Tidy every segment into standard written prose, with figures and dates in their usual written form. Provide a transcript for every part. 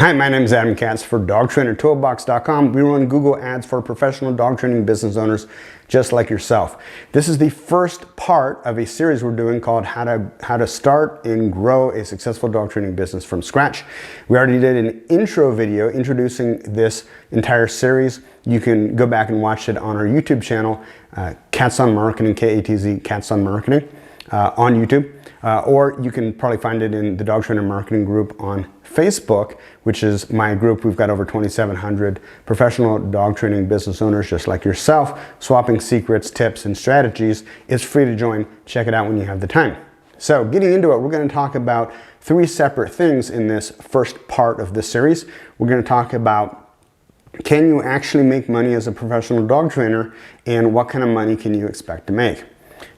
Hi, my name is Adam Katz for DogTrainerToolbox.com. We run Google Ads for professional dog training business owners just like yourself. This is the first part of a series we're doing called How to Start and Grow a Successful Dog Training Business from Scratch. We already did an intro video introducing this entire series. You can go back and watch it on our YouTube channel, Katz on Marketing, K-A-T-Z, Katz on Marketing, on YouTube. Or you can probably find it in the Dog Trainer Marketing group on Facebook, which is my group. We've got over 2,700 professional dog training business owners just like yourself, swapping secrets, tips, and strategies. It's free to join. Check it out when you have the time. So getting into it, we're going to talk about three separate things in this first part of this series. We're going to talk about, can you actually make money as a professional dog trainer, and what kind of money can you expect to make?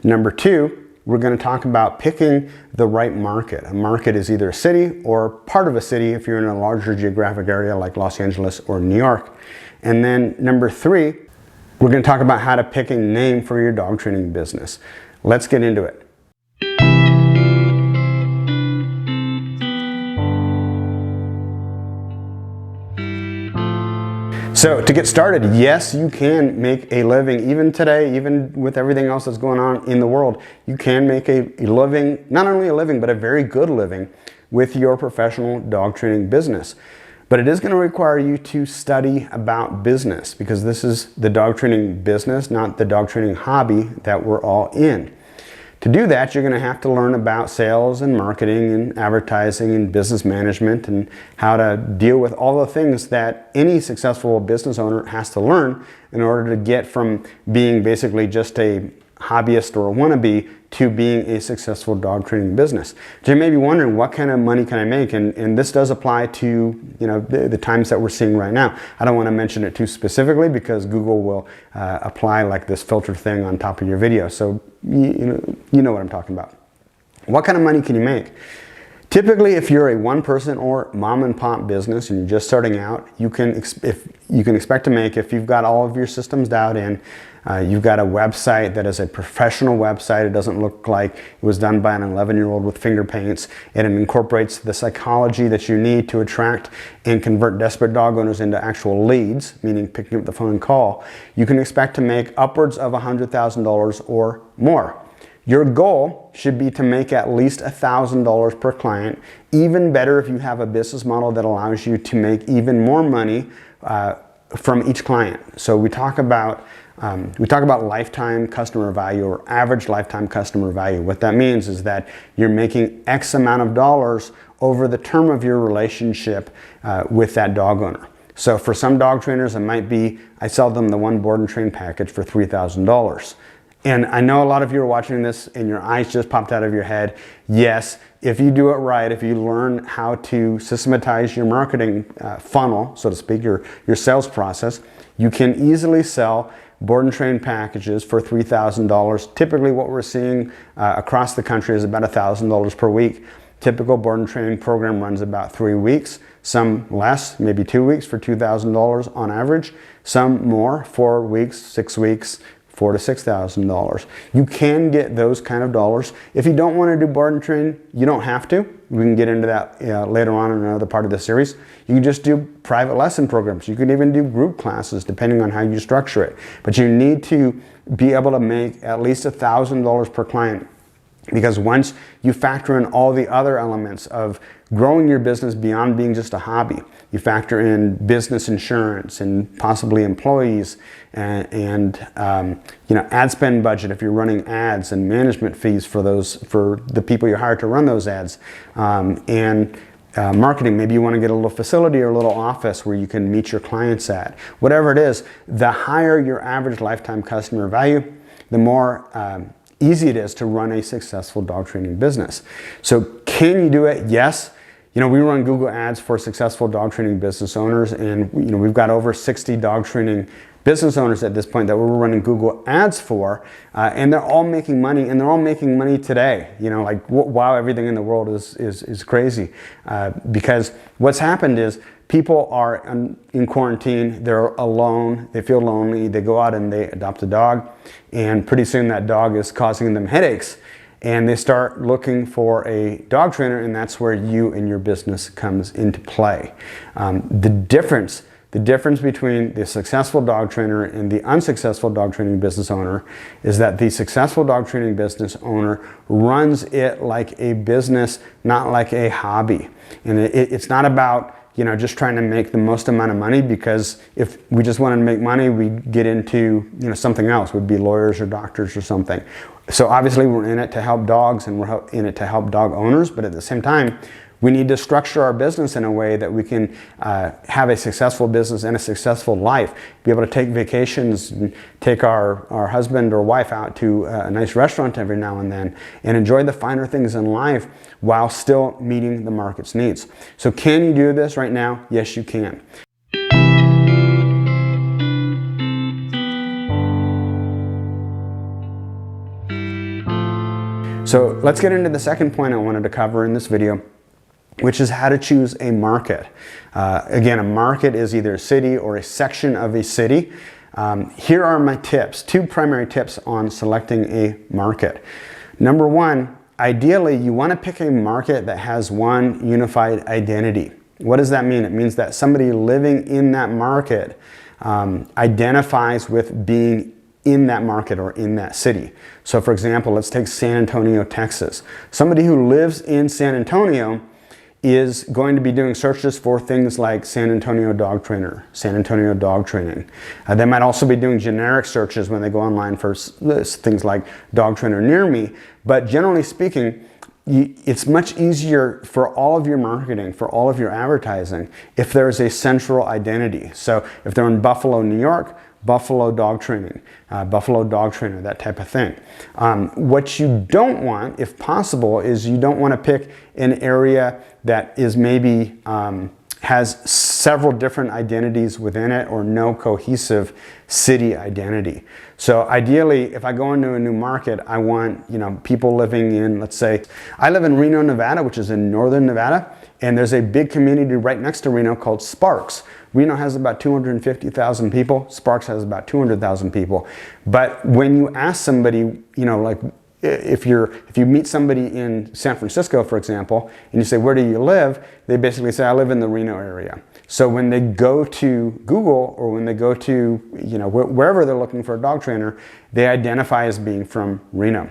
Number two, we're going to talk about picking the right market. A market is either a city or part of a city if you're in a larger geographic area like Los Angeles or New York. And then number three, we're going to talk about how to pick a name for your dog training business. Let's get into it. So to get started, yes, you can make a living. Even today, even with everything else that's going on in the world, you can make a living, not only a living, but a very good living with your professional dog training business. But it is going to require you to study about business, because this is the dog training business, not the dog training hobby that we're all in. To do that, you're going to have to learn about sales and marketing and advertising and business management and how to deal with all the things that any successful business owner has to learn in order to get from being basically just a hobbyist or a wannabe to being a successful dog training business. So you may be wondering, what kind of money can I make? And this does apply to the times that we're seeing right now. I don't want to mention it too specifically because Google will apply like this filter thing on top of your video. So you know what I'm talking about. What kind of money can you make? Typically, if you're a one-person or mom-and-pop business and you're just starting out, you can expect to make, if you've got all of your systems dialed in, you've got a website that is a professional website. It doesn't look like it was done by an 11-year-old with finger paints, and it incorporates the psychology that you need to attract and convert desperate dog owners into actual leads, meaning picking up the phone and call. You can expect to make upwards of $100,000 or more. Your goal should be to make at least $1,000 per client. Even better if you have a business model that allows you to make even more money from each client. So we talk about lifetime customer value, or average lifetime customer value. What that means is that you're making X amount of dollars over the term of your relationship with that dog owner. So for some dog trainers, it might be, I sell them the one board and train package for $3,000. And I know a lot of you are watching this and your eyes just popped out of your head. Yes, if you do it right, if you learn how to systematize your marketing funnel, so to speak, your sales process, you can easily sell board and train packages for $3,000. Typically what we're seeing across the country is about $1,000 per week. Typical board and training program runs about 3 weeks, some less, maybe 2 weeks for $2,000 on average, some more, 4 weeks, 6 weeks, $4,000 to $6,000. You can get those kind of dollars. If you don't want to do board and train, you don't have to. We can get into that later on in another part of the series. You can just do private lesson programs. You can even do group classes depending on how you structure it. But you need to be able to make at least $1,000 per client, because once you factor in all the other elements of growing your business beyond being just a hobby, you factor in business insurance and possibly employees and ad spend budget if you're running ads, and management fees for the people you hire to run those ads, and marketing. Maybe you want to get a little facility or a little office where you can meet your clients at. Whatever it is, the higher your average lifetime customer value, the more easy it is to run a successful dog training business. So can you do it? Yes. We run Google Ads for successful dog training business owners, and we've got over 60 dog training business owners at this point that we're running Google Ads for, and they're all making money, and they're all making money today. Wow, everything in the world is crazy, because what's happened is people are in quarantine, they're alone, they feel lonely, they go out and they adopt a dog, and pretty soon that dog is causing them headaches. and they start looking for a dog trainer, and that's where you and your business comes into play. The difference between the successful dog trainer and the unsuccessful dog training business owner is that the successful dog training business owner runs it like a business, not like a hobby. And it's not about, you know, just trying to make the most amount of money, because if we just wanted to make money, we'd get into, you know, something else. We'd be lawyers or doctors or something. So obviously we're in it to help dogs, and we're in it to help dog owners, but at the same time, we need to structure our business in a way that we can have a successful business and a successful life. Be able to take vacations, and take our husband or wife out to a nice restaurant every now and then, and enjoy the finer things in life while still meeting the market's needs. So can you do this right now? Yes, you can. So let's get into the second point I wanted to cover in this video, which is how to choose a market. Again, a market is either a city or a section of a city. Here are my tips, 2 primary tips on selecting a market. Number 1, ideally you want to pick a market that has one unified identity. What does that mean? It means that somebody living in that market identifies with being in that market or in that city. So for example, let's take San Antonio, Texas. Somebody who lives in San Antonio is going to be doing searches for things like San Antonio dog trainer, San Antonio dog training. They might also be doing generic searches when they go online for things like dog trainer near me. But generally speaking, it's much easier for all of your marketing, for all of your advertising, if there's a central identity. So if they're in Buffalo, New York, Buffalo dog training, Buffalo dog trainer, that type of thing. What you don't want, if possible, is you don't want to pick an area that is maybe has several different identities within it, or no cohesive city identity. So ideally, if I go into a new market, I want, you know, people living in, let's say, I live in Reno, Nevada, which is in northern Nevada, and there's a big community right next to Reno called Sparks. Reno has about 250,000 people. Sparks has about 200,000 people. But when you ask somebody, you know, like if you meet somebody in San Francisco, for example, and you say, where do you live? They basically say, I live in the Reno area. So when they go to Google, or when they go to, you know, wherever they're looking for a dog trainer, they identify as being from Reno.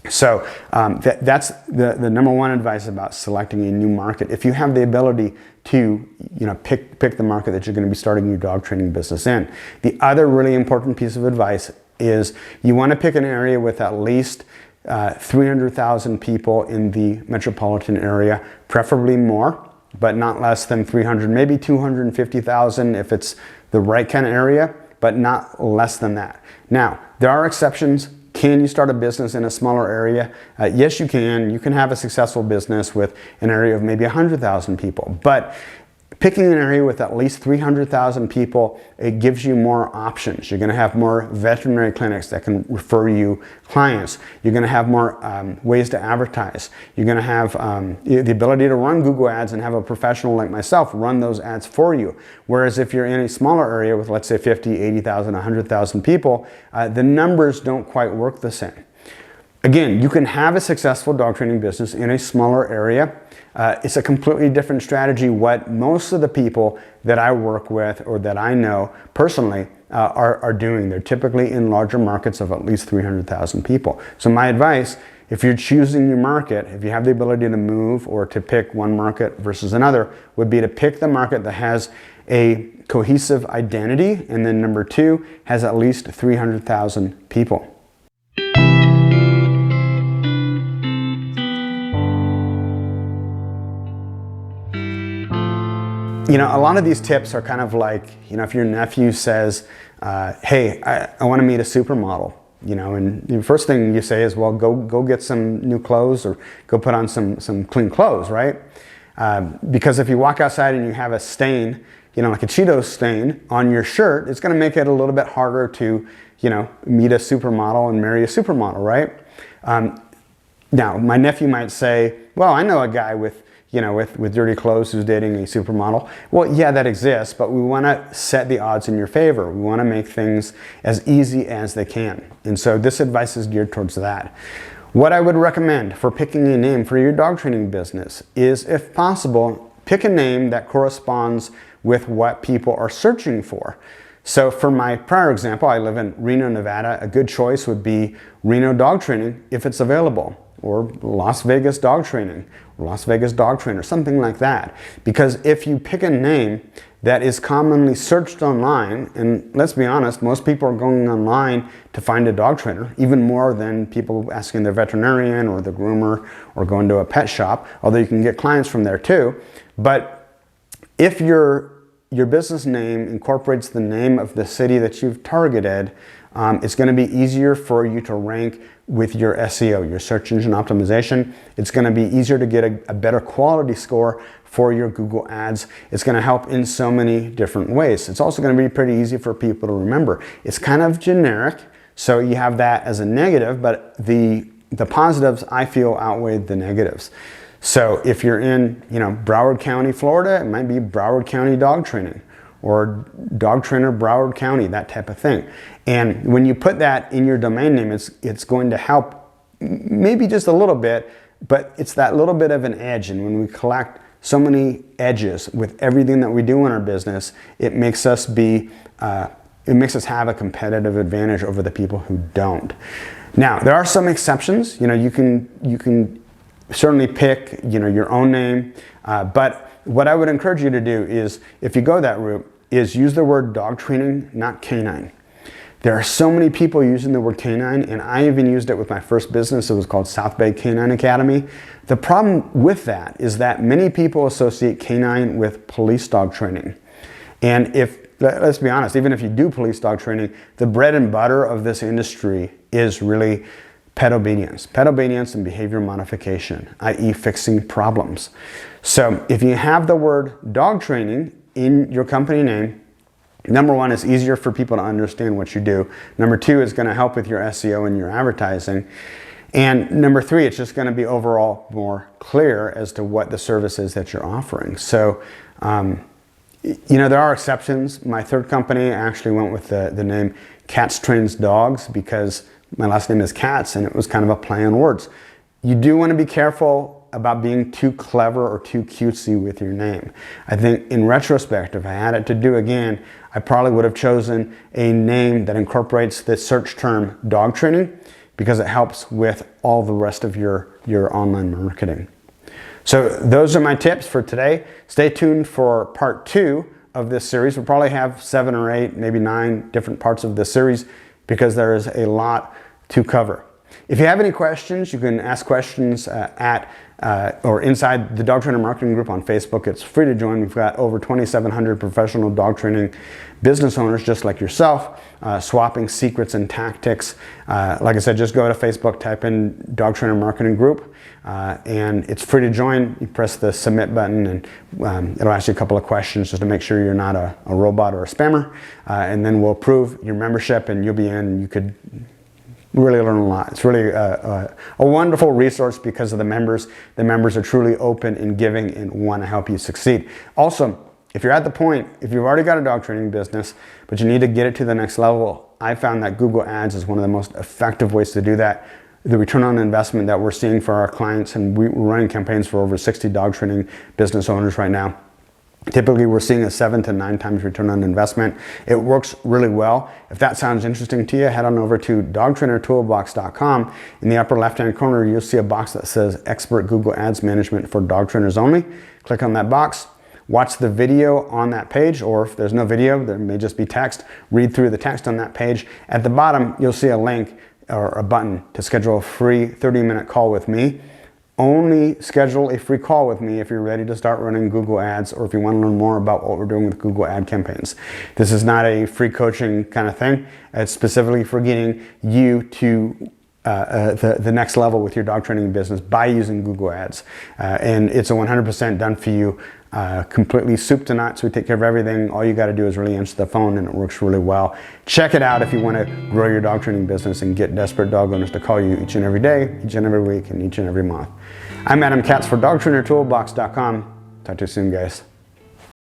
So that's the number 1 advice about selecting a new market. If you have the ability to, you know, pick the market that you're going to be starting your dog training business in. The other really important piece of advice is you want to pick an area with at least 300,000 people in the metropolitan area, preferably more, but not less than 300, maybe 250,000 if it's the right kind of area, but not less than that. Now, there are exceptions. Can you start a business in a smaller area? Yes, you can. You can have a successful business with an area of maybe 100,000 people. But picking an area with at least 300,000 people, it gives you more options. You're going to have more veterinary clinics that can refer you clients. You're going to have more ways to advertise. You're going to have the ability to run Google ads and have a professional like myself run those ads for you. Whereas if you're in a smaller area with, let's say, 50, 80,000, 100,000 people, the numbers don't quite work the same. Again, you can have a successful dog training business in a smaller area. It's a completely different strategy. What most of the people that I work with or that I know personally are doing. They're typically in larger markets of at least 300,000 people. So my advice, if you're choosing your market, if you have the ability to move or to pick one market versus another, would be to pick the market that has a cohesive identity, and then number 2, has at least 300,000 people. You know, a lot of these tips are kind of like, you know, if your nephew says, hey, I want to meet a supermodel, you know, and the first thing you say is, well, go get some new clothes, or go put on some clean clothes, right? Because if you walk outside and you have a stain, you know, like a Cheetos stain on your shirt, it's going to make it a little bit harder to, you know, meet a supermodel and marry a supermodel, right? Now, my nephew might say, well, I know a guy with dirty clothes who's dating a supermodel. Well, yeah, that exists, but we want to set the odds in your favor. We want to make things as easy as they can. And so this advice is geared towards that. What I would recommend for picking a name for your dog training business is, if possible, pick a name that corresponds with what people are searching for. So for my prior example, I live in Reno, Nevada. A good choice would be Reno Dog Training if it's available, or Las Vegas Dog Training, or Las Vegas Dog Trainer, something like that. Because if you pick a name that is commonly searched online, and let's be honest, most people are going online to find a dog trainer, even more than people asking their veterinarian or the groomer or going to a pet shop, although you can get clients from there too. But if your business name incorporates the name of the city that you've targeted, it's going to be easier for you to rank with your SEO, your search engine optimization. It's going to be easier to get a better quality score for your Google Ads. It's going to help in so many different ways. It's also going to be pretty easy for people to remember. It's kind of generic, so you have that as a negative, but the positives, I feel, outweigh the negatives. So if you're in, Broward County, Florida, it might be Broward County Dog Training, or Dog Trainer Broward County, that type of thing. And when you put that in your domain name, it's going to help maybe just a little bit, but it's that little bit of an edge. And when we collect so many edges with everything that we do in our business, it makes us have a competitive advantage over the people who don't. Now, there are some exceptions. You can certainly pick, your own name, but what I would encourage you to do is, if you go that route, is use the word dog training, not canine. There are so many people using the word canine, and I even used it with my first business. It was called South Bay Canine Academy. The problem with that is that many people associate canine with police dog training. And let's be honest, even if you do police dog training, the bread and butter of this industry is really pet obedience and behavior modification, i.e. fixing problems. So if you have the word dog training in your company name, number one, it's easier for people to understand what you do. Number two, it's going to help with your SEO and your advertising. And number three, it's just going to be overall more clear as to what the service is that you're offering. So, there are exceptions. My third company actually went with the name Katz Trains Dogs because my last name is Katz, and it was kind of a play on words. You do want to be careful about being too clever or too cutesy with your name. I think in retrospect, if I had it to do again, I probably would have chosen a name that incorporates the search term dog training, because it helps with all the rest of your online marketing. So those are my tips for today. Stay tuned for part 2 of this series. We'll probably have 7 or 8, maybe 9 different parts of this series, because there is a lot to cover. If you have any questions, you can ask questions or inside the Dog Trainer Marketing Group on Facebook. It's free to join. We've got over 2,700 professional dog training business owners just like yourself, swapping secrets and tactics. Like I said, just go to Facebook, type in Dog Trainer Marketing Group, and it's free to join. You press the submit button, and it'll ask you a couple of questions just to make sure you're not a robot or a spammer, and then we'll approve your membership, and you'll be in, and you could really learn a lot. It's really a wonderful resource because of the members. The members are truly open and giving and want to help you succeed. Also, if you're at the point, if you've already got a dog training business, but you need to get it to the next level, I found that Google Ads is one of the most effective ways to do that. The return on investment that we're seeing for our clients, and we're running campaigns for over 60 dog training business owners right now. Typically, we're seeing a 7 to 9 times return on investment. It works really well. If that sounds interesting to you, head on over to dogtrainertoolbox.com. In the upper left-hand corner, you'll see a box that says Expert Google Ads Management for Dog Trainers Only. Click on that box. Watch the video on that page, or if there's no video, there may just be text. Read through the text on that page. At the bottom, you'll see a link or a button to schedule a free 30-minute call with me. Only schedule a free call with me if you're ready to start running Google Ads, or if you want to learn more about what we're doing with Google Ad campaigns. This is not a free coaching kind of thing. It's specifically for getting you to the next level with your dog training business by using Google Ads. And it's a 100% done for you, completely soup to nuts. We take care of everything. All you got to do is really answer the phone, and it works really well. Check it out if you want to grow your dog training business and get desperate dog owners to call you each and every day, each and every week, and each and every month. I'm Adam Katz for dogtrainertoolbox.com. Talk to you soon, guys.